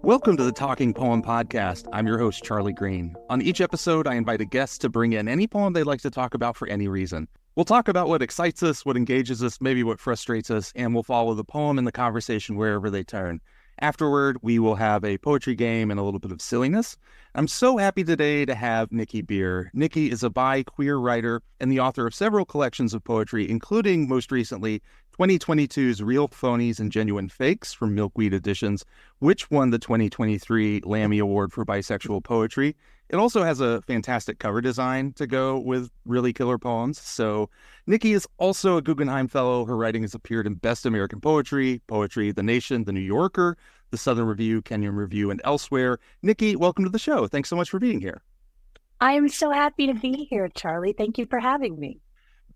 Welcome to the Talking Poem Podcast. I'm your host, Charlie Green. On each episode, I invite a guest to bring in any poem they'd like to talk about for any reason. We'll talk about what excites us, what engages us, maybe what frustrates us, and we'll follow the poem and the conversation wherever they turn. Afterward, we will have a poetry game and a little bit of silliness. I'm so happy today to have Nicky Beer. Nicky is a bi-queer writer and the author of several collections of poetry, including, most recently, 2022's Real Phonies and Genuine Fakes from Milkweed Editions, which won the 2023 Lammy Award for Bisexual Poetry. It also has a fantastic cover design to go with really killer poems. So Nicky is also a Guggenheim Fellow. Her writing has appeared in Best American Poetry, The Nation, The New Yorker, The Southern Review, Kenyon Review, and elsewhere. Nicky, welcome to the show. Thanks so much for being here. I am so happy to be here, Charlie. Thank you for having me.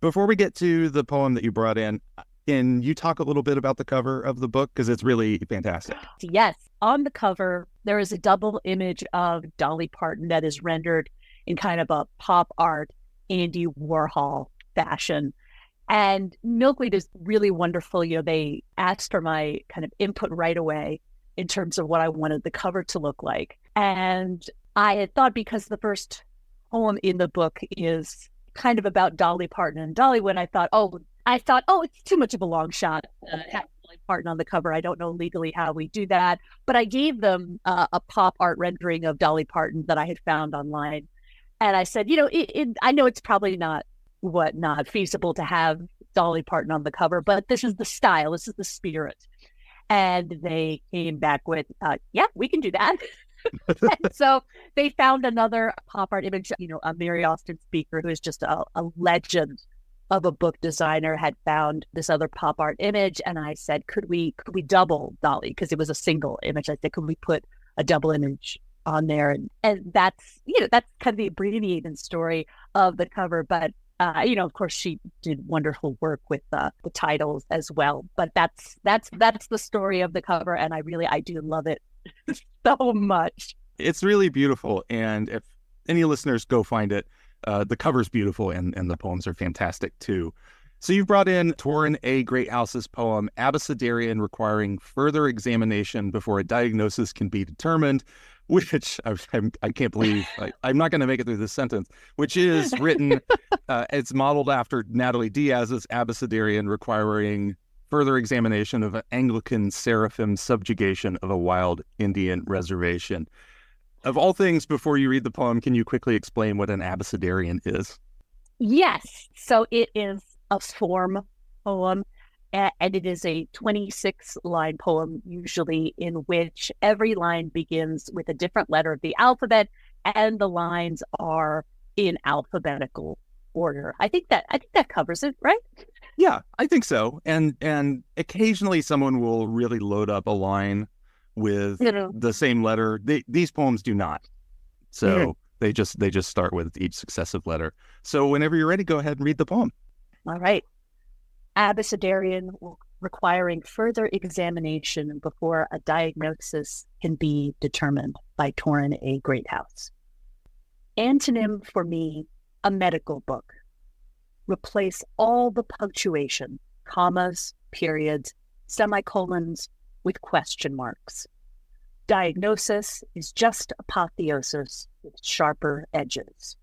Before we get to the poem that you brought in, can you talk a little bit about the cover of the book? Because it's really fantastic. Yes. On the cover, there is a double image of Dolly Parton that is rendered in kind of a pop art, Andy Warhol fashion. And Milkweed is really wonderful. You know, they asked for my kind of input right away in terms of what I wanted the cover to look like. And I had thought, because the first poem in the book is kind of about Dolly Parton and Dolly, when I thought, it's too much of a long shot to have Dolly Parton on the cover. I don't know legally how we do that. But I gave them a pop art rendering of Dolly Parton that I had found online. And I said, I know it's probably not feasible to have Dolly Parton on the cover, but this is the style, this is the spirit. And they came back with, yeah, we can do that. And so they found another pop art image, a Mary Austin Speaker, who is just a legend of a book designer, had found this other pop art image. And I said, could we double Dolly? Because it was a single image. I said, could we put a double image on there? And that's kind of the abbreviated story of the cover. But, of course, she did wonderful work with the titles as well. But that's the story of the cover. And I do love it so much. It's really beautiful. And if any listeners go find it, the cover's beautiful and the poems are fantastic too. So you've brought in Torrin A. Greathouse's poem, Abecedarian, requiring further examination before a diagnosis can be determined, which I can't believe, I'm not going to make it through this sentence, which is written, it's modeled after Natalie Diaz's Abecedarian, requiring further examination of an Anglikan Seraphym subjugation of a wild Indian reservation. Of all things, before you read the poem, can you quickly explain what an Abecedarian is? Yes. So it is a form poem, and it is a 26-line poem, usually, in which every line begins with a different letter of the alphabet, and the lines are in alphabetical order. I think that covers it, right? Yeah, I think so. And occasionally someone will really load up a line with the same letter. These poems do not. So they just start with each successive letter. So whenever you're ready, go ahead and read the poem. All right. Abecedarian, requiring further examination before a diagnosis can be determined, by Torrin A. Greathouse. Antonym for me, a medical book. Replace all the punctuation, commas, periods, semicolons, with question marks. Diagnosis is just apotheosis with sharper edges.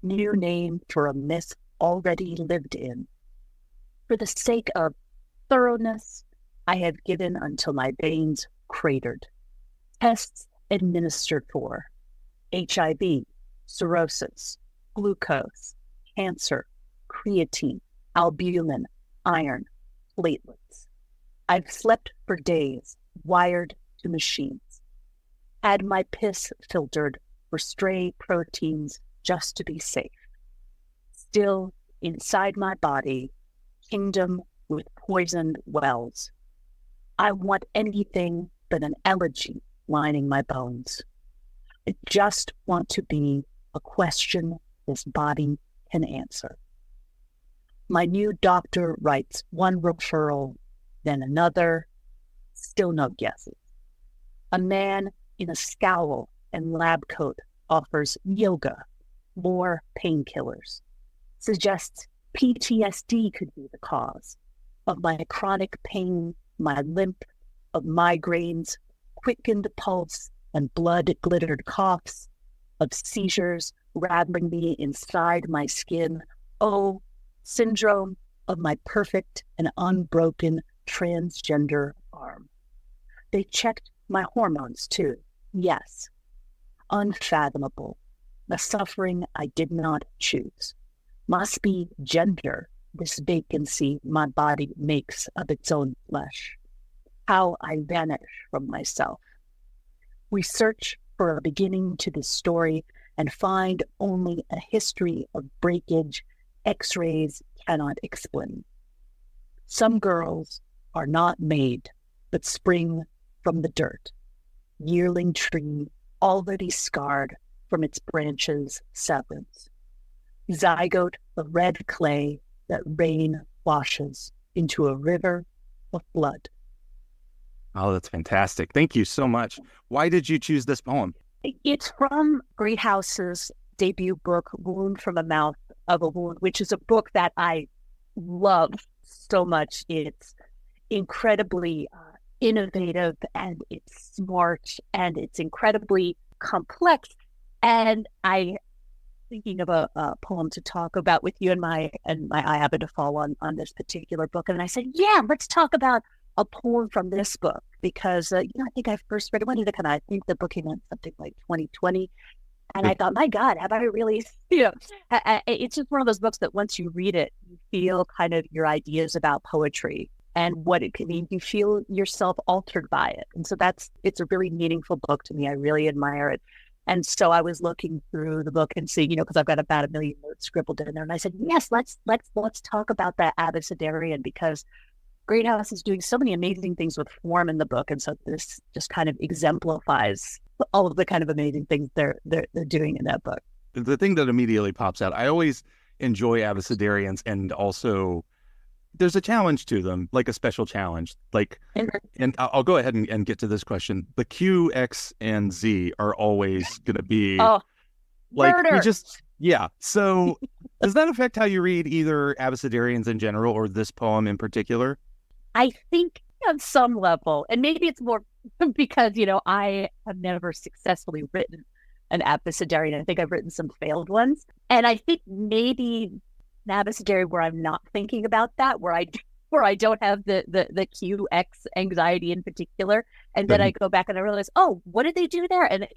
New name for a myth already lived in. For the sake of thoroughness, I have given until my veins cratered. Tests administered for HIV, cirrhosis, glucose, cancer, creatine, albumin, iron, platelets. I've slept for days, wired to machines. Had my piss filtered for stray proteins just to be safe. Still, inside my body, kingdom with poisoned wells. I want anything but an elegy lining my bones. I just want to be a question this body can answer. My new doctor writes one referral, then another, still no guesses. A man in a scowl and lab coat offers yoga, more painkillers, suggests PTSD could be the cause of my chronic pain, my limp, of migraines, quickened pulse and blood-glittered coughs, of seizures rattling me inside my skin. Oh, syndrome of my perfect and unbroken transgender arm. They checked my hormones too. Yes. Unfathomable. The suffering I did not choose. Must be gender, this vacancy my body makes of its own flesh. How I vanish from myself. We search for a beginning to this story and find only a history of breakage X-rays cannot explain. Some girls are not made, but spring from the dirt. Yearling tree already scarred from its branches' severance. Zygote of red clay that rain washes into a river of blood. Oh, that's fantastic. Thank you so much. Why did you choose this poem? It's from Greathouse's debut book, Wound from the Mouth of a Wound, which is a book that I love so much. It's incredibly innovative, and it's smart, and it's incredibly complex. And I thinking of a poem to talk about with you, and my eye happened to fall on this particular book, and I said, yeah, let's talk about a poem from this book, because I think I first read it. When did it come out? I think the book came out something like 2020, and I thought, my God, have I really? It's just one of those books that once you read it, you feel kind of your ideas about poetry and what it can mean. You feel yourself altered by it, and so it's a really meaningful book to me. I really admire it. And so I was looking through the book and seeing, because I've got about 1 million notes scribbled in there, and I said, yes, let's talk about that Abecedarian, because Greathouse is doing so many amazing things with form in the book, and so this just kind of exemplifies all of the kind of amazing things they're doing in that book. The thing that immediately pops out, I always enjoy Abecedarians, and also there's a challenge to them, like a special challenge. And I'll go ahead and get to this question. The Q, X, and Z are always going to be murder. So does that affect how you read either Abecedarians in general or this poem in particular? I think on some level, and maybe it's more because, I have never successfully written an Abecedarian. I think I've written some failed ones. And I think maybe an Abecedarian where I'm not thinking about that, where I don't have the QX anxiety in particular. And then I go back and I realize, oh, what did they do there? And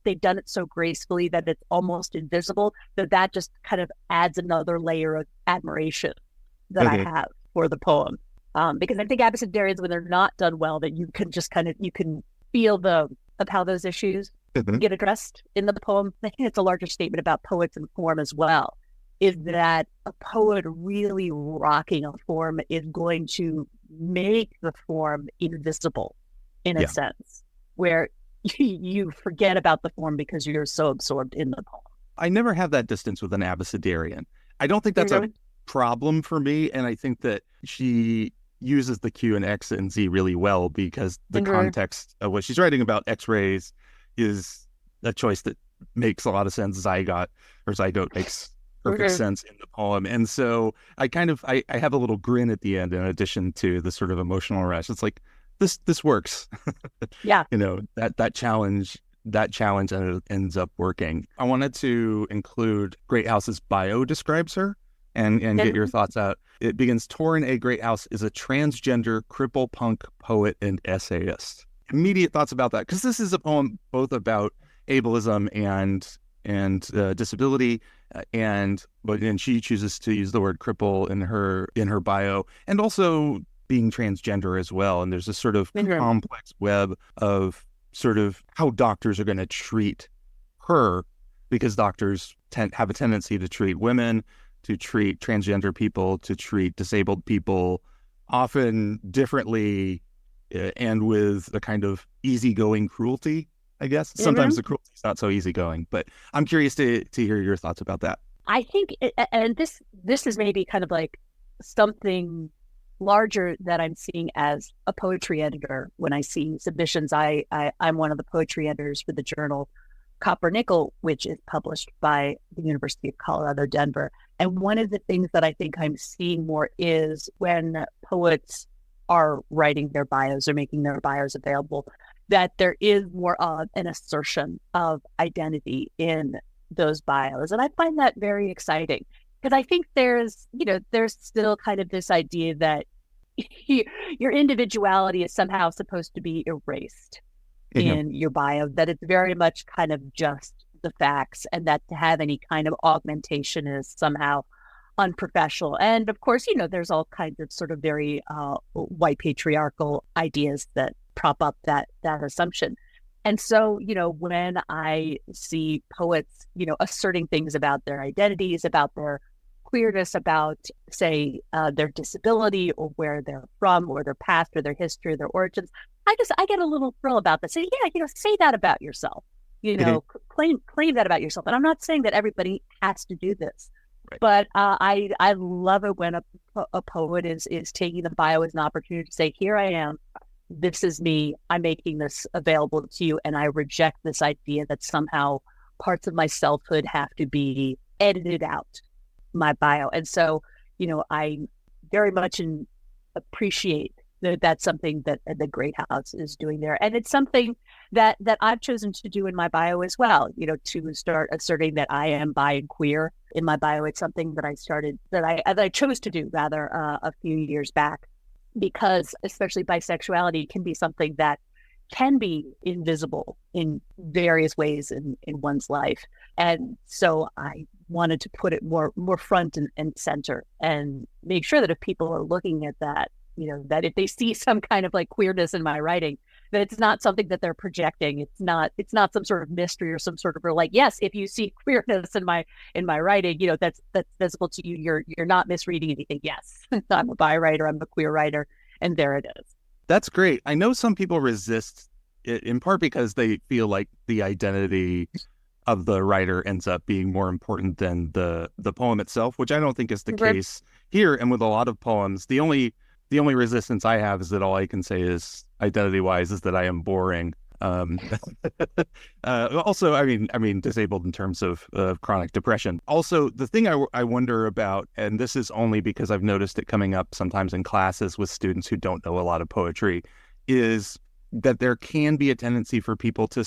they've done it so gracefully that it's almost invisible, that just kind of adds another layer of admiration that I have for the poem. Because I think Abecedarians, when they're not done well, that you can just you can feel of how those issues get addressed in the poem. I think it's a larger statement about poets and form as well, is that a poet really rocking a form is going to make the form invisible in a sense, where you forget about the form because you're so absorbed in the poem. I never have that distance with an Abecedarian. I don't think that's a problem for me, and I think that she uses the Q and X and Z really well, because the context of what she's writing about, X-rays, is a choice that makes a lot of sense. Zygote makes perfect sense in the poem. And so I have a little grin at the end, in addition to the sort of emotional rush. It's like, this works. Yeah. That challenge ends up working. I wanted to include Greathouse's bio describes her and get your thoughts out. It begins, Torrin A. Greathouse is a transgender cripple-punk poet and essayist. Immediate thoughts about that, because this is a poem both about ableism and disability, and she chooses to use the word cripple in her bio, and also being transgender as well. And there's this sort of complex web of sort of how doctors are going to treat her, because doctors have a tendency to treat women, to treat transgender people, to treat disabled people often differently, and with a kind of easygoing cruelty, I guess. Sometimes the cruelty is not so easygoing, but I'm curious to hear your thoughts about that. I think, and this is maybe kind of like something larger that I'm seeing as a poetry editor. When I see submissions, I'm one of the poetry editors for the journal Copper Nickel, which is published by the University of Colorado, Denver. And one of the things that I think I'm seeing more is when poets are writing their bios or making their bios available, that there is more of an assertion of identity in those bios. And I find that very exciting because I think there's still kind of this idea that your individuality is somehow supposed to be erased in your bio, that it's very much kind of just the facts, and that to have any kind of augmentation is somehow unprofessional. And of course, there's all kinds of sort of very white patriarchal ideas that prop up that assumption. And so, when I see poets, asserting things about their identities, about their queerness, about, say, their disability or where they're from or their past or their history or their origins, I get a little thrill about that. Say, say that about yourself, claim that about yourself. And I'm not saying that everybody has to do this, right. But I love it when a poet is taking the bio as an opportunity to say, here I am. This is me. I'm making this available to you. And I reject this idea that somehow parts of my selfhood have to be edited out my bio. And so, I very much appreciate that that's something that the Greathouse is doing there. And it's something that I've chosen to do in my bio as well, to start asserting that I am bi and queer in my bio. It's something that I chose to do rather a few years back, because especially bisexuality can be something that can be invisible in various ways in one's life. And so I wanted to put it more front and center and make sure that if people are looking at that, that if they see some kind of like queerness in my writing, that it's not something that they're projecting. It's not some sort of mystery or some sort of like, yes, if you see queerness in my writing, that's visible to you. You're not misreading anything. Yes, I'm a bi writer, I'm a queer writer, and there it is. That's great. I know some people resist it in part because they feel like the identity of the writer ends up being more important than the poem itself, which I don't think is the case here. And with a lot of poems, the only resistance I have is that all I can say is identity-wise is that I am boring. Also, I mean, disabled in terms of chronic depression. Also, the thing I wonder about, and this is only because I've noticed it coming up sometimes in classes with students who don't know a lot of poetry, is that there can be a tendency for people to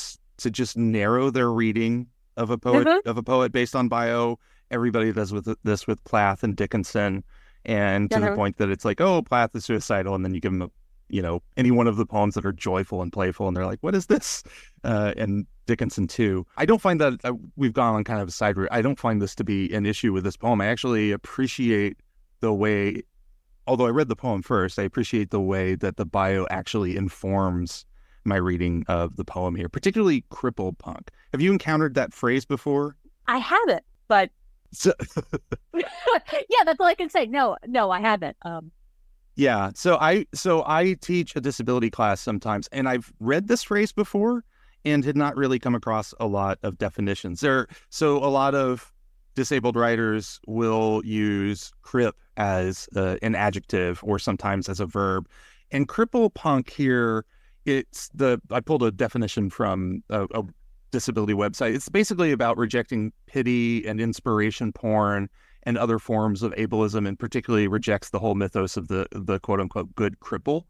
just narrow their reading of a poet based on bio. Everybody does this with Plath and Dickinson, and to the point that it's like, oh, Plath is suicidal, and then you give them any one of the poems that are joyful and playful, and they're like, what is this? And Dickinson too. I don't find that we've gone on kind of a side route. I don't find this to be an issue with this poem. I actually appreciate the way, although I read the poem first, I appreciate the way that the bio actually informs my reading of the poem here, particularly cripple-punk. Have you encountered that phrase before? I haven't, but yeah, that's all I can say. No, I haven't. Yeah, so I teach a disability class sometimes, and I've read this phrase before and had not really come across a lot of definitions. So a lot of disabled writers will use crip as an adjective or sometimes as a verb, and cripple-punk here, I pulled a definition from a disability website. It's basically about rejecting pity and inspiration porn and other forms of ableism, and particularly rejects the whole mythos of the quote-unquote good cripple.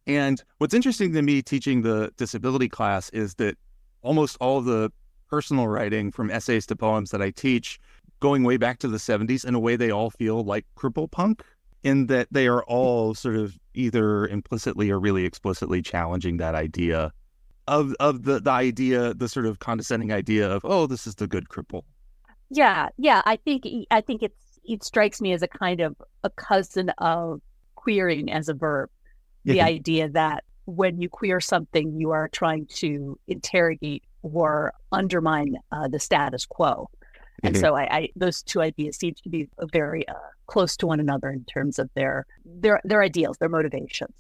And what's interesting to me teaching the disability class is that almost all of the personal writing, from essays to poems that I teach, going way back to the 70s, in a way they all feel like cripple-punk, in that they are all sort of either implicitly or really explicitly challenging that idea of the idea, the sort of condescending idea of, oh, this is the good cripple. Yeah. I think it strikes me as a kind of a cousin of queering as a verb. The idea that when you queer something, you are trying to interrogate or undermine the status quo. And so I those two ideas seem to be very close to one another in terms of their ideals, their motivations.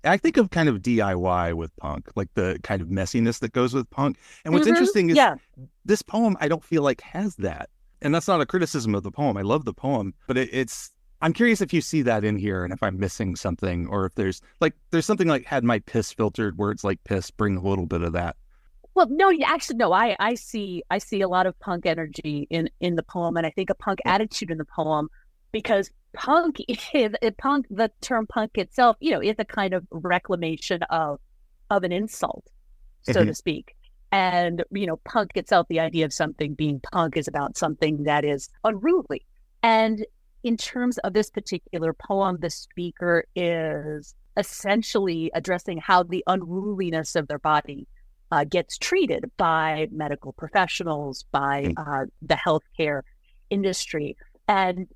I think of kind of DIY with punk, like the kind of messiness that goes with punk. And what's interesting is this poem, I don't feel like has that. And that's not a criticism of the poem. I love the poem, but I'm curious if you see that in here and if I'm missing something, or if there's something like had my piss filtered, words like piss bring a little bit of that. Well, no, actually, no, I see a lot of punk energy in the poem, and I think a punk attitude in the poem, because the term punk itself, is a kind of reclamation of an insult so to speak. And, punk itself, the idea of something being punk is about something that is unruly. And in terms of this particular poem, the speaker is essentially addressing how the unruliness of their body gets treated by medical professionals, by the healthcare industry. And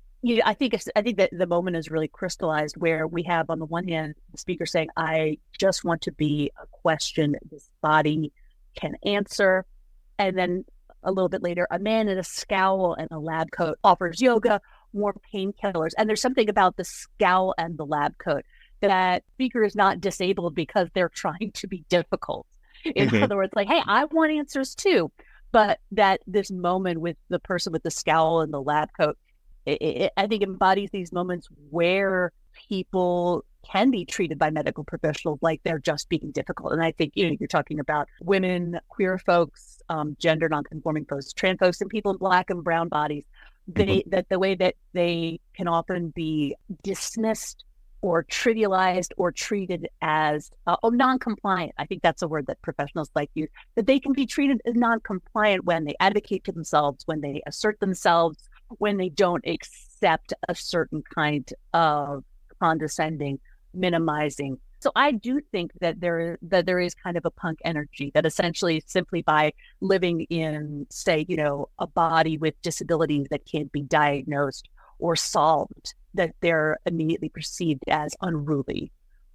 I think that the moment is really crystallized where we have, on the one hand, the speaker saying, I just want to be a question this body can answer. And then a little bit later, a man in a scowl and a lab coat offers yoga, more painkillers. And there's something about the scowl and the lab coat that speaker is not disabled because they're trying to be difficult. In other words, like, hey, I want answers too. But that this moment with the person with the scowl and the lab coat, I think embodies these moments where people can be treated by medical professionals like they're just being difficult. And I think, you're talking about women, queer folks, gender nonconforming folks, trans folks, and people in Black and brown bodies, that the way that they can often be dismissed or trivialized or treated as non-compliant. I think that's a word that professionals like use, that they can be treated as non-compliant when they advocate for themselves, when they assert themselves, when they don't accept a certain kind of condescending, minimizing. So I do think that there is kind of a punk energy that essentially simply by living in, say, a body with disabilities that can't be diagnosed or solved, that they're immediately perceived as unruly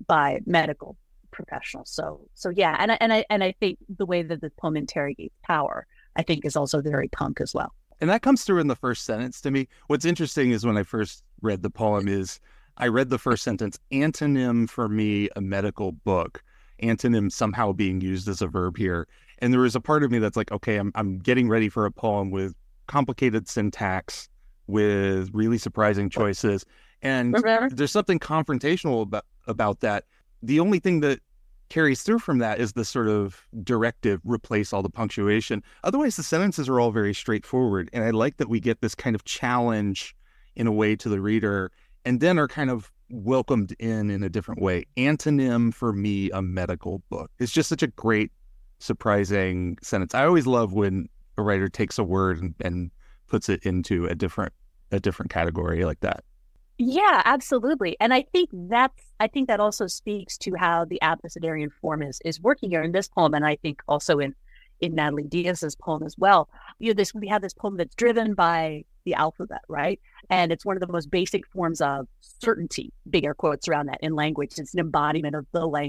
by medical professionals. So yeah, and I think the way that the poem interrogates power, I think, is also very punk as well. And that comes through in the first sentence to me. What's interesting is when I first read the poem is I read the first sentence, antonym for me, a medical book, antonym somehow being used as a verb here. And there was a part of me that's like, okay, I'm getting ready for a poem with complicated syntax, with really surprising choices. And there's something confrontational about that. The only thing that carries through from that is the sort of directive, replace all the punctuation. Otherwise, the sentences are all very straightforward. And I like that we get this kind of challenge in a way to the reader and then are kind of welcomed in a different way. Antonym for me, a medical book. It's just such a great, surprising sentence. I always love when a writer takes a word and puts it into a different category like that. Yeah, absolutely. And I think that also speaks to how the Abecedarian form is working here in this poem, and I think also in Natalie Diaz's poem as well. We have this poem that's driven by the alphabet, right? And it's one of the most basic forms of certainty, big air quotes around that, in language. It's an embodiment of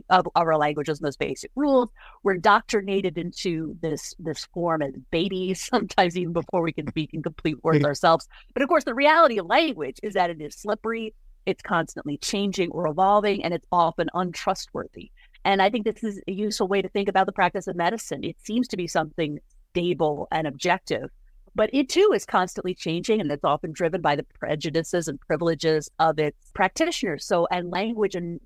of our language's most basic rules. We're indoctrinated into this form as babies, sometimes even before we can speak in complete words ourselves. But of course, the reality of language is that it is slippery, it's constantly changing or evolving, and it's often untrustworthy. And I think this is a useful way to think about the practice of medicine. It seems to be something stable and objective, but it too is constantly changing, and it's often driven by the prejudices and privileges of its practitioners. And language and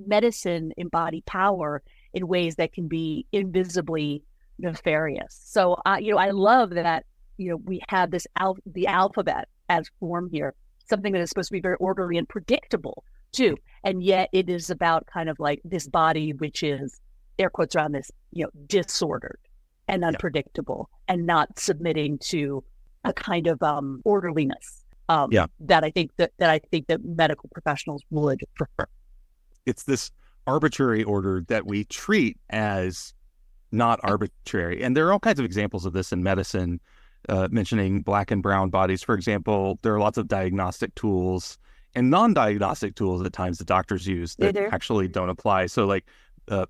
medicine embody power in ways that can be invisibly nefarious. So, I love that, we have the alphabet as form here, something that is supposed to be very orderly and predictable too. And yet it is about kind of like this body, which is, air quotes around this, disordered and unpredictable and not submitting to a kind of orderliness that I think that medical professionals would prefer. It's this arbitrary order that we treat as not arbitrary. And there are all kinds of examples of this in medicine, mentioning Black and brown bodies. For example, there are lots of diagnostic tools and non-diagnostic tools at times that doctors use that actually don't apply. So like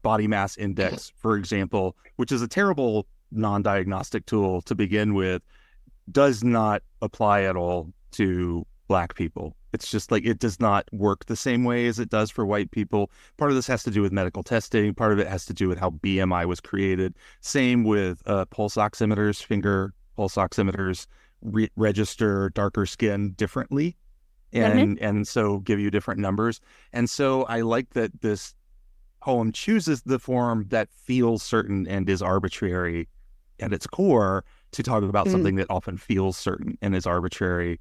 body mass index, for example, which is a terrible non-diagnostic tool to begin with, does not apply at all to Black people. It's just like it does not work the same way as it does for white people. Part of this has to do with medical testing. Part of it has to do with how BMI was created. Same with pulse oximeters, finger pulse oximeters register darker skin differently. And so give you different numbers. And so I like that this poem chooses the form that feels certain and is arbitrary at its core to talk about something that often feels certain and is arbitrary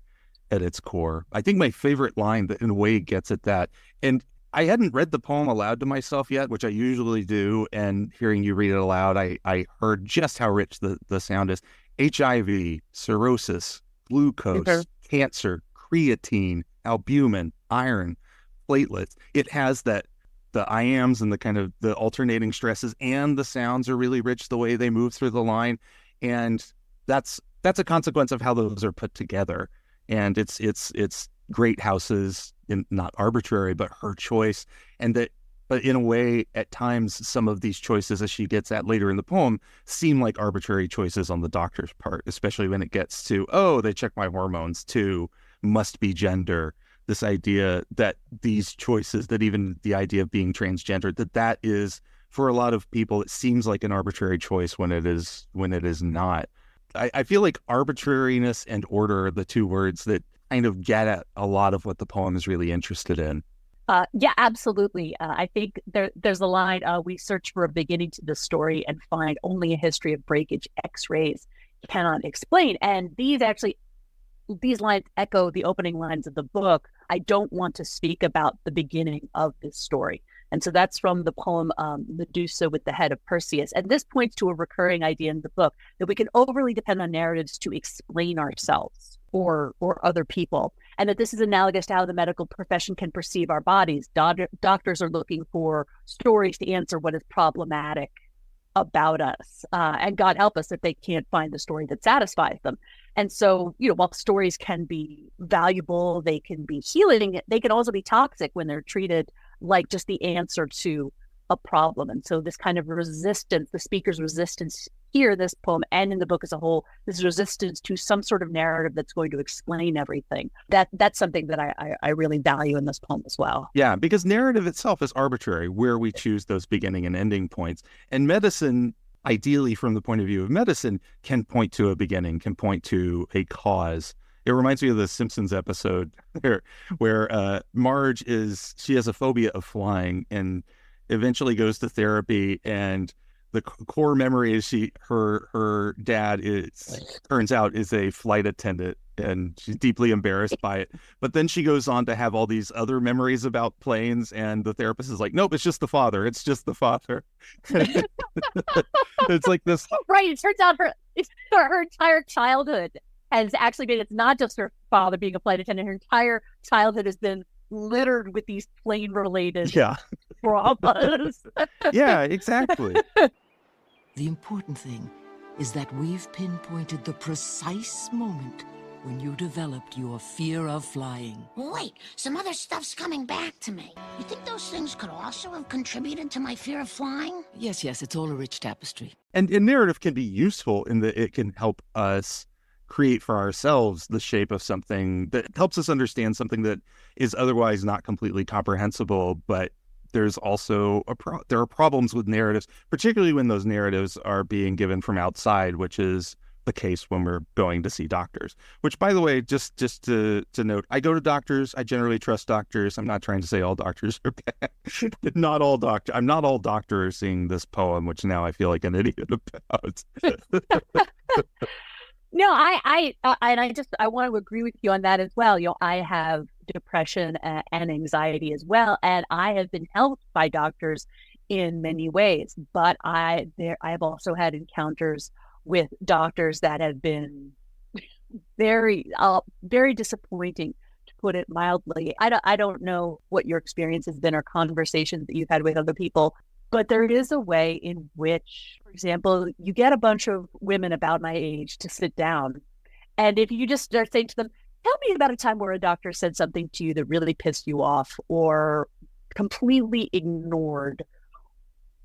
at its core. I think my favorite line that in a way gets at that, and I hadn't read the poem aloud to myself yet, which I usually do. And hearing you read it aloud, I heard just how rich the sound is. HIV, cirrhosis, glucose, cancer, creatine, albumin, iron, platelets. It has that the iams and the kind of the alternating stresses, and the sounds are really rich the way they move through the line. And that's a consequence of how those are put together. And it's Greathouse's, not arbitrary, but her choice. And that, but in a way, at times, some of these choices, as she gets at later in the poem, seem like arbitrary choices on the doctor's part, especially when it gets to, oh, they check my hormones, to must be gender. This idea that these choices, that even the idea of being transgender, that is, for a lot of people, it seems like an arbitrary choice when it is not. I feel like arbitrariness and order are the two words that kind of get at a lot of what the poem is really interested in. Yeah, absolutely. I think there's a line, we search for a beginning to the story and find only a history of breakage X-rays cannot explain. And these lines echo the opening lines of the book. I don't want to speak about the beginning of this story. And so that's from the poem Medusa with the Head of Perseus. And this points to a recurring idea in the book, that we can overly depend on narratives to explain ourselves or other people. And that this is analogous to how the medical profession can perceive our bodies. Doctors are looking for stories to answer what is problematic about us. And God help us if they can't find the story that satisfies them. And so, while stories can be valuable, they can be healing, they can also be toxic when they're treated like just the answer to a problem. And so this kind of resistance, the speaker's resistance here, this poem and in the book as a whole, this resistance to some sort of narrative that's going to explain everything. That's something that I really value in this poem as well. Yeah, because narrative itself is arbitrary, where we choose those beginning and ending points. And medicine, ideally from the point of view of medicine, can point to a beginning, can point to a cause. It reminds me of the Simpsons episode where Marge she has a phobia of flying and eventually goes to therapy, and the core memory is her dad turns out is a flight attendant, and she's deeply embarrassed by it. But then she goes on to have all these other memories about planes, and the therapist is like, nope, it's just the father. It's just the father. It's like this. Right. It turns out her entire childhood has actually been, it's not just her father being a flight attendant. Her entire childhood has been littered with these plane-related traumas. Yeah, exactly. The important thing is that we've pinpointed the precise moment when you developed your fear of flying. Wait, some other stuff's coming back to me. You think those things could also have contributed to my fear of flying? Yes, it's all a rich tapestry. And narrative can be useful in that it can help us create for ourselves the shape of something that helps us understand something that is otherwise not completely comprehensible. But there's also there are problems with narratives, particularly when those narratives are being given from outside, which is the case when we're going to see doctors. Which, by the way, just to note, I go to doctors. I generally trust doctors. I'm not trying to say all doctors are bad. I'm not all doctors seeing this poem, which now I feel like an idiot about. No, I want to agree with you on that as well. I have depression and anxiety as well, and I have been helped by doctors in many ways. But I have also had encounters with doctors that have been very disappointing, to put it mildly. I don't know what your experience has been or conversations that you've had with other people, but there is a way in which, for example, you get a bunch of women about my age to sit down. And if you just start saying to them, tell me about a time where a doctor said something to you that really pissed you off or completely ignored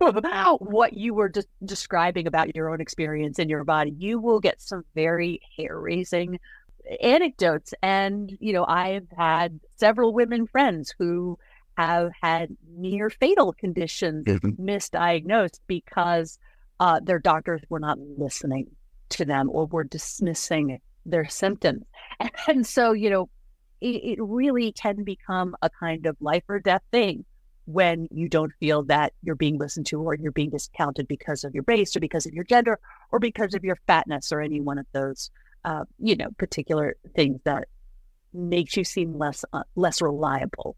about what you were just describing about your own experience in your body, you will get some very hair-raising anecdotes. And, I've had several women friends who have had near fatal conditions misdiagnosed because their doctors were not listening to them or were dismissing their symptoms. And so, it really can become a kind of life or death thing when you don't feel that you're being listened to or you're being discounted because of your race or because of your gender or because of your fatness or any one of those, particular things that makes you seem less reliable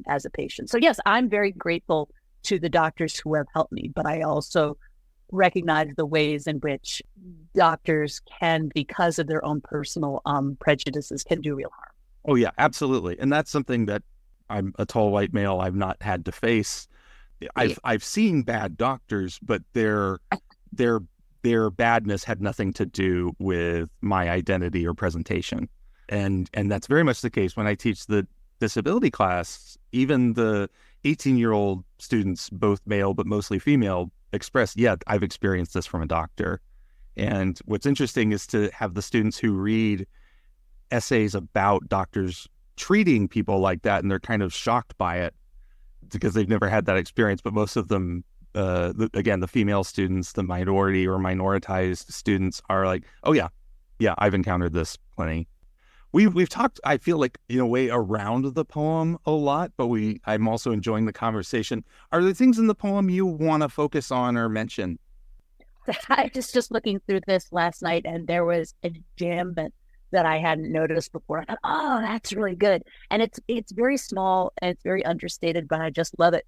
as a patient. So yes, I'm very grateful to the doctors who have helped me, but I also recognize the ways in which doctors can, because of their own personal prejudices, can do real harm. Oh yeah, absolutely. And that's something that I'm a tall white male. I've not had to face. I've seen bad doctors, but their badness had nothing to do with my identity or presentation. And that's very much the case when I teach the disability class. Even the 18-year-old students, both male but mostly female, express, yeah, I've experienced this from a doctor. And what's interesting is to have the students who read essays about doctors treating people like that, and they're kind of shocked by it because they've never had that experience. But most of them, again, the female students, the minority or minoritized students are like, oh yeah, I've encountered this plenty. We've talked, I feel like, in a way, around the poem a lot, but I'm also enjoying the conversation. Are there things in the poem you want to focus on or mention? I just looking through this last night, and there was a enjambment that I hadn't noticed before. I thought, oh, that's really good. And it's very small and it's very understated, but I just love it.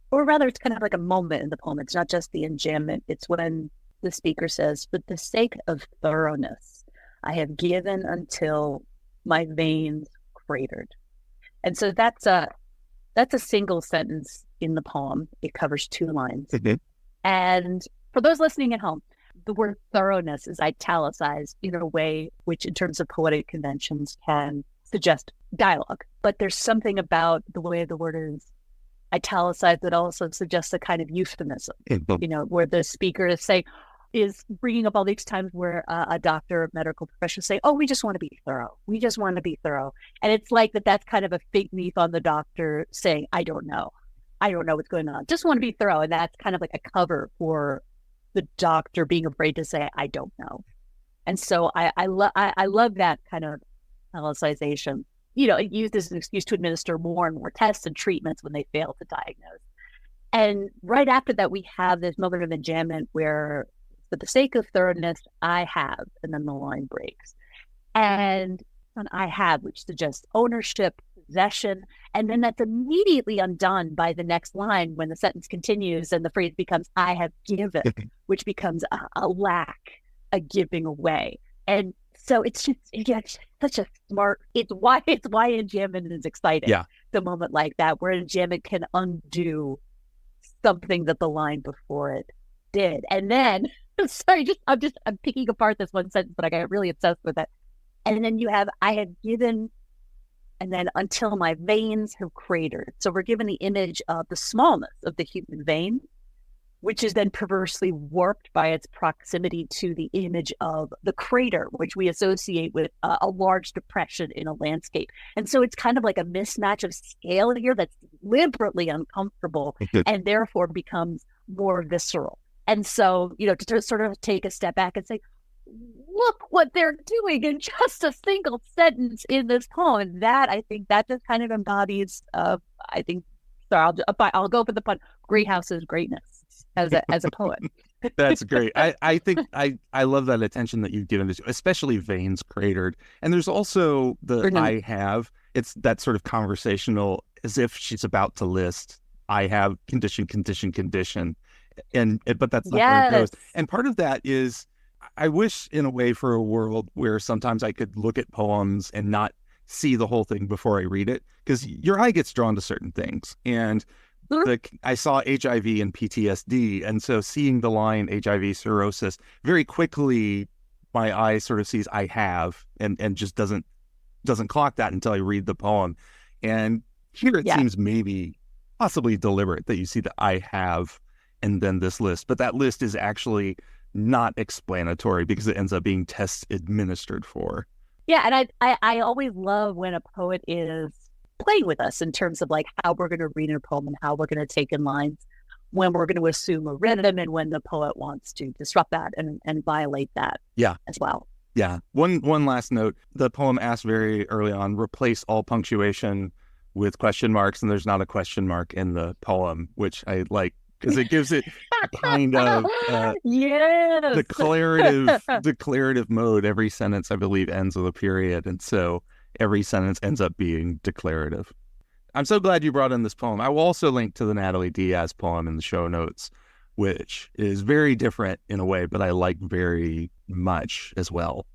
Or rather, it's kind of like a moment in the poem. It's not just the enjambment. It's when the speaker says, for the sake of thoroughness, I have given until my veins cratered. And so that's a single sentence in the poem. It covers 2 lines. Mm-hmm. And for those listening at home, the word thoroughness is italicized in a way which, in terms of poetic conventions, can suggest dialogue. But there's something about the way the word is italicized that also suggests a kind of euphemism, where the speaker is bringing up all these times where a doctor or medical professional say, oh, we just want to be thorough. We just want to be thorough. And it's like that's kind of a fake leaf on the doctor saying, I don't know what's going on. Just want to be thorough. And that's kind of like a cover for the doctor being afraid to say, I don't know. And so I love that kind of italicization. Used as an excuse to administer more and more tests and treatments when they fail to diagnose. And right after that, we have this moment of enjambment where, for the sake of thoroughness, I have, and then the line breaks. And an I have, which suggests ownership, possession, and then that's immediately undone by the next line when the sentence continues and the phrase becomes I have given, which becomes a lack, a giving away. And so it's such a smart, it's why enjambment is exciting. Yeah. The moment like that, where enjambment can undo something that the line before it did. And then, I'm picking apart this one sentence, but I got really obsessed with it. And then you have, I have given, and then until my veins have cratered. So we're given the image of the smallness of the human vein, which is then perversely warped by its proximity to the image of the crater, which we associate with a large depression in a landscape. And so it's kind of like a mismatch of scale here that's deliberately uncomfortable and therefore becomes more visceral. And so, to sort of take a step back and say, look what they're doing in just a single sentence in this poem. That, I think, that just kind of embodies, I'll go for the pun, Greathouse's greatness as a poet. That's great. I think I love that attention that you've given to, especially veins cratered. And there's also I have, it's that sort of conversational, as if she's about to list, I have condition. But that's not where it goes. And part of that is, I wish in a way for a world where sometimes I could look at poems and not see the whole thing before I read it, because your eye gets drawn to certain things. And I saw HIV and PTSD, and so seeing the line HIV cirrhosis, very quickly my eye sort of sees I have, and just doesn't clock that until I read the poem. And here it seems maybe possibly deliberate that you see the I have and then this list, but that list is actually not explanatory because it ends up being test administered for. Yeah, and I always love when a poet is playing with us in terms of like how we're going to read a poem and how we're going to take in lines, when we're going to assume a rhythm and when the poet wants to disrupt that and violate that as well. Yeah. One last note. The poem asks very early on, replace all punctuation with question marks, and there's not a question mark in the poem, which I like, because it gives it kind of declarative mode. Every sentence, I believe, ends with a period, and so every sentence ends up being declarative. I'm so glad you brought in this poem. I will also link to the Natalie Diaz poem in the show notes, which is very different in a way, but I like very much as well.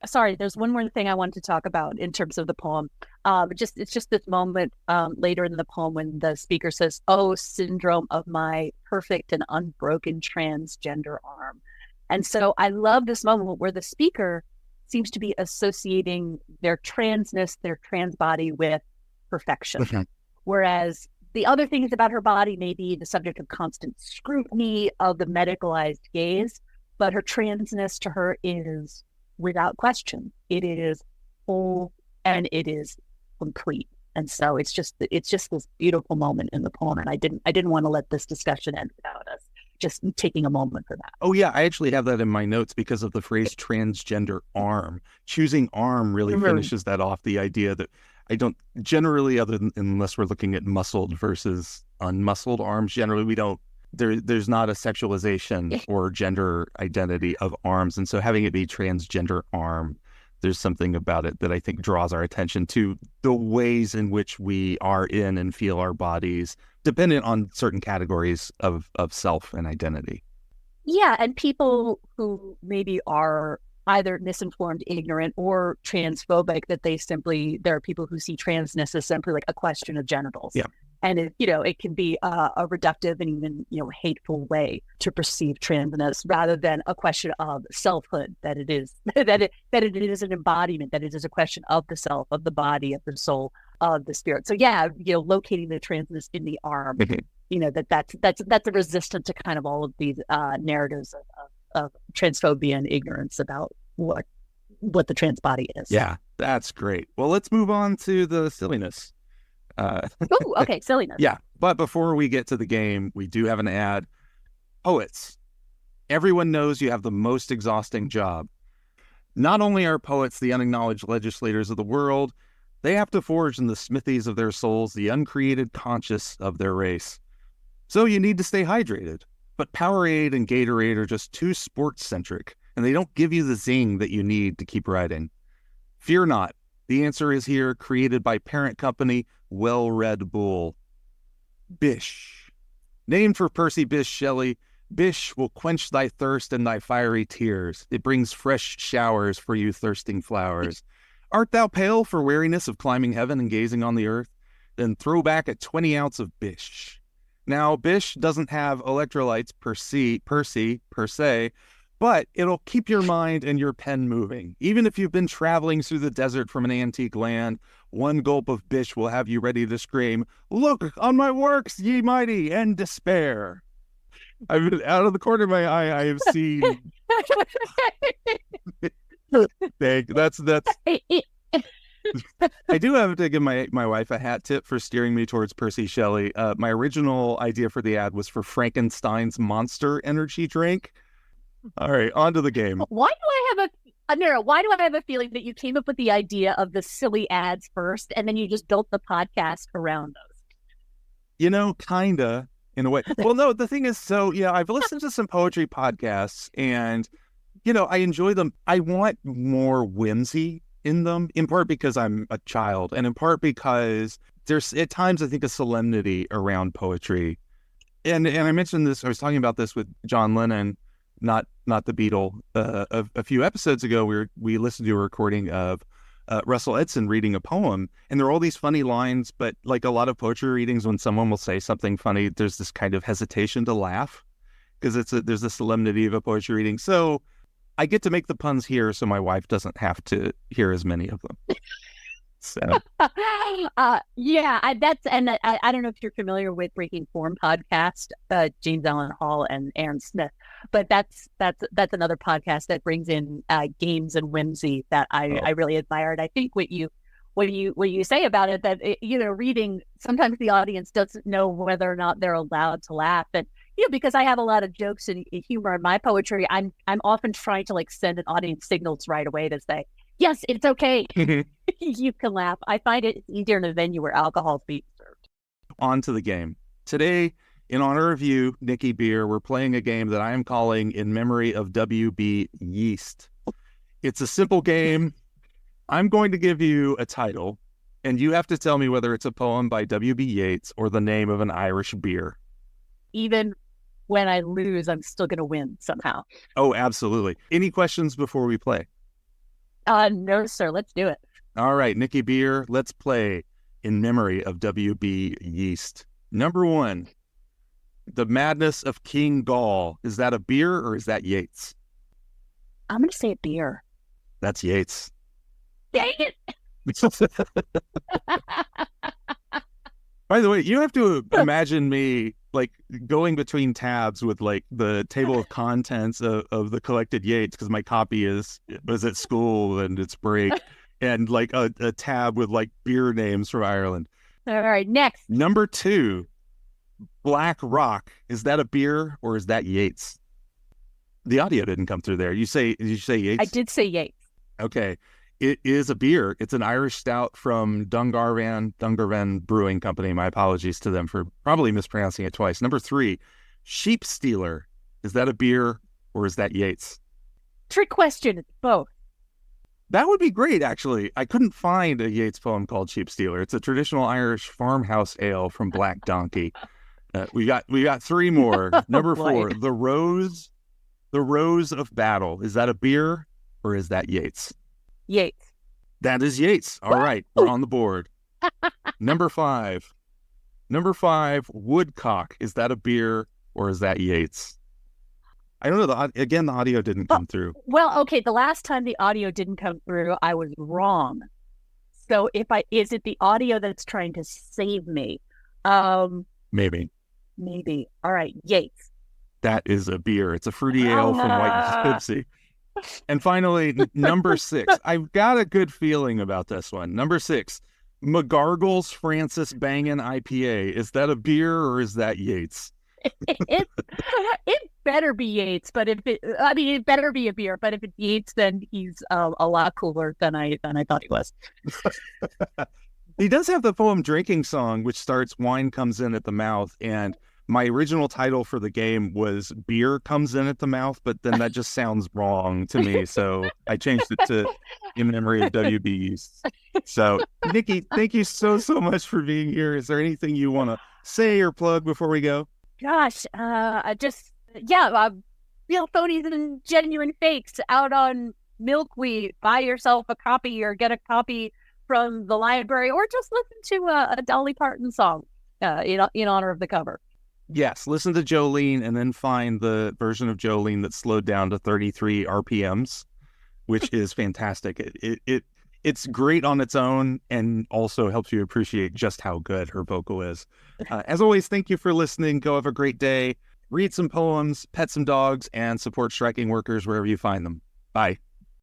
Sorry, there's one more thing I wanted to talk about in terms of the poem. It's just this moment later in the poem when the speaker says, "Oh, syndrome of my perfect and unbroken transgender arm." And so I love this moment where the speaker seems to be associating their transness, their trans body with perfection. Okay. Whereas the other things about her body may be the subject of constant scrutiny of the medicalized gaze, but her transness to her is without question. It is whole and it is complete. And so it's just this beautiful moment in the poem. And I didn't want to let this discussion end without us just taking a moment for that. Oh yeah, I actually have that in my notes because of the phrase transgender arm. Choosing arm really finishes that off. The idea that I don't generally, unless we're looking at muscled versus unmuscled arms, generally we don't. There's not a sexualization or gender identity of arms. And so having it be transgender arm, there's something about it that I think draws our attention to the ways in which we are in and feel our bodies, dependent on certain categories of self and identity. Yeah, and people who maybe are either misinformed, ignorant, or transphobic, that there are people who see transness as simply like a question of genitals. Yeah. And it can be a reductive and even hateful way to perceive transness, rather than a question of selfhood. That it is that it is an embodiment. That it is a question of the self, of the body, of the soul, of the spirit. So yeah, locating the transness in the arm. That's a resistance to kind of all of these narratives of transphobia and ignorance about what the trans body is. Yeah, that's great. Well, let's move on to the silliness. Oh, okay, silliness. Yeah, but before we get to the game, we do have an ad. Poets. Everyone knows you have the most exhausting job. Not only are poets the unacknowledged legislators of the world, they have to forge in the smithies of their souls the uncreated conscious of their race. So you need to stay hydrated. But Powerade and Gatorade are just too sports-centric, and they don't give you the zing that you need to keep writing. Fear not. The answer is here, created by parent company Well-Red Bull. Bish. Named for Percy Bysshe Shelley, Bish will quench thy thirst and thy fiery tears. It brings fresh showers for you thirsting flowers. Art thou pale for weariness of climbing heaven and gazing on the earth? Then throw back a 20 ounce of Bish. Now, Bish doesn't have electrolytes per se, but it'll keep your mind and your pen moving. Even if you've been traveling through the desert from an antique land, one gulp of Bish will have you ready to scream, "Look on my works, ye mighty, and despair." I've been out of the corner of my eye. I have seen. That's. I do have to give my wife a hat tip for steering me towards Percy Shelley. My original idea for the ad was for Frankenstein's Monster energy drink. All right, on to the game. Why do I have a feeling that you came up with the idea of the silly ads first, and then you just built the podcast around those? Kinda, in a way. Well, no, the thing is, I've listened to some poetry podcasts, and, I enjoy them. I want more whimsy in them, in part because I'm a child, and in part because there's, at times, I think, a solemnity around poetry. And I mentioned this, I was talking about this with John Lennon, not the Beatle, a few episodes ago. We listened to a recording of Russell Edson reading a poem, and there are all these funny lines, but like a lot of poetry readings, when someone will say something funny, there's this kind of hesitation to laugh because there's a solemnity of a poetry reading. So I get to make the puns here, so my wife doesn't have to hear as many of them. So. I don't know if you're familiar with Breaking Form podcast, James Allen Hall and Aaron Smith, but that's another podcast that brings in games and whimsy that I really admire. And I think what you say about it, that reading, sometimes the audience doesn't know whether or not they're allowed to laugh, and because I have a lot of jokes and humor in my poetry, I'm often trying to send an audience signals right away to say, yes, it's okay. You can laugh. I find it easier in a venue where alcohol is being served. On to the game. Today, in honor of you, Nicky Beer, we're playing a game that I am calling In Memory of W.B. Yeast. It's a simple game. I'm going to give you a title, And you have to tell me whether it's a poem by W.B. Yeats or the name of an Irish beer. Even when I lose, I'm still going to win somehow. Oh, absolutely. Any questions before we play? No, sir. Let's do it. All right, Nicky Beer, let's play in memory of W.B. Yeats. Number 1, The Madness of King Gaul. Is that a beer or is that Yeats? I'm going to say a beer. That's Yeats. Dang it. By the way, you have to imagine me like going between tabs with like the table of contents of the collected Yeats, because my copy was at school and it's break, and like a tab with like beer names from Ireland. All right, next. Number 2, Black Rock. Is that a beer or is that Yeats? The audio didn't come through there. Did you say Yeats? I did say Yeats. Okay. It is a beer. It's an Irish stout from Dungarvan Brewing Company. My apologies to them for probably mispronouncing it twice. Number 3, Sheep Stealer. Is that a beer or is that Yeats? Trick question. It's both. That would be great, actually. I couldn't find a Yeats poem called Sheep Stealer. It's a traditional Irish farmhouse ale from Black Donkey. We got 3 more. Number 4, The Rose of Battle. Is that a beer or is that Yeats? Yeats. That is Yeats. All right, we're on the board. Number 5, Woodcock. Is that a beer or is that Yeats? I don't know. The audio didn't come through. Well, okay. The last time the audio didn't come through, I was wrong. So is it the audio that's trying to save me? Maybe. All right, Yeats. That is a beer. It's a fruity ale from White Poughkeepsie. And finally, number 6. I've got a good feeling about this one. Number 6, McGargle's Francis Bangin' IPA. Is that a beer or is that Yeats? It better be Yeats, but it better be a beer. But if it's Yeats, then he's a lot cooler than I thought he was. He does have the poem Drinking Song, which starts "Wine comes in at the mouth," and my original title for the game was "Beer comes in at the mouth," but then that just sounds wrong to me, so I changed it to "In Memory of W.B. Yeats." So, Nicky, thank you so much for being here. Is there anything you want to say or plug before we go? Gosh, Phonies and Genuine Fakes out on Milkweed. Buy yourself a copy or get a copy from the library, or just listen to a Dolly Parton song in honor of the cover. Yes, listen to Jolene and then find the version of Jolene that's slowed down to 33 RPMs, which is fantastic. It's great on its own and also helps you appreciate just how good her vocal is. As always, thank you for listening. Go have a great day. Read some poems, pet some dogs, and support striking workers wherever you find them. Bye.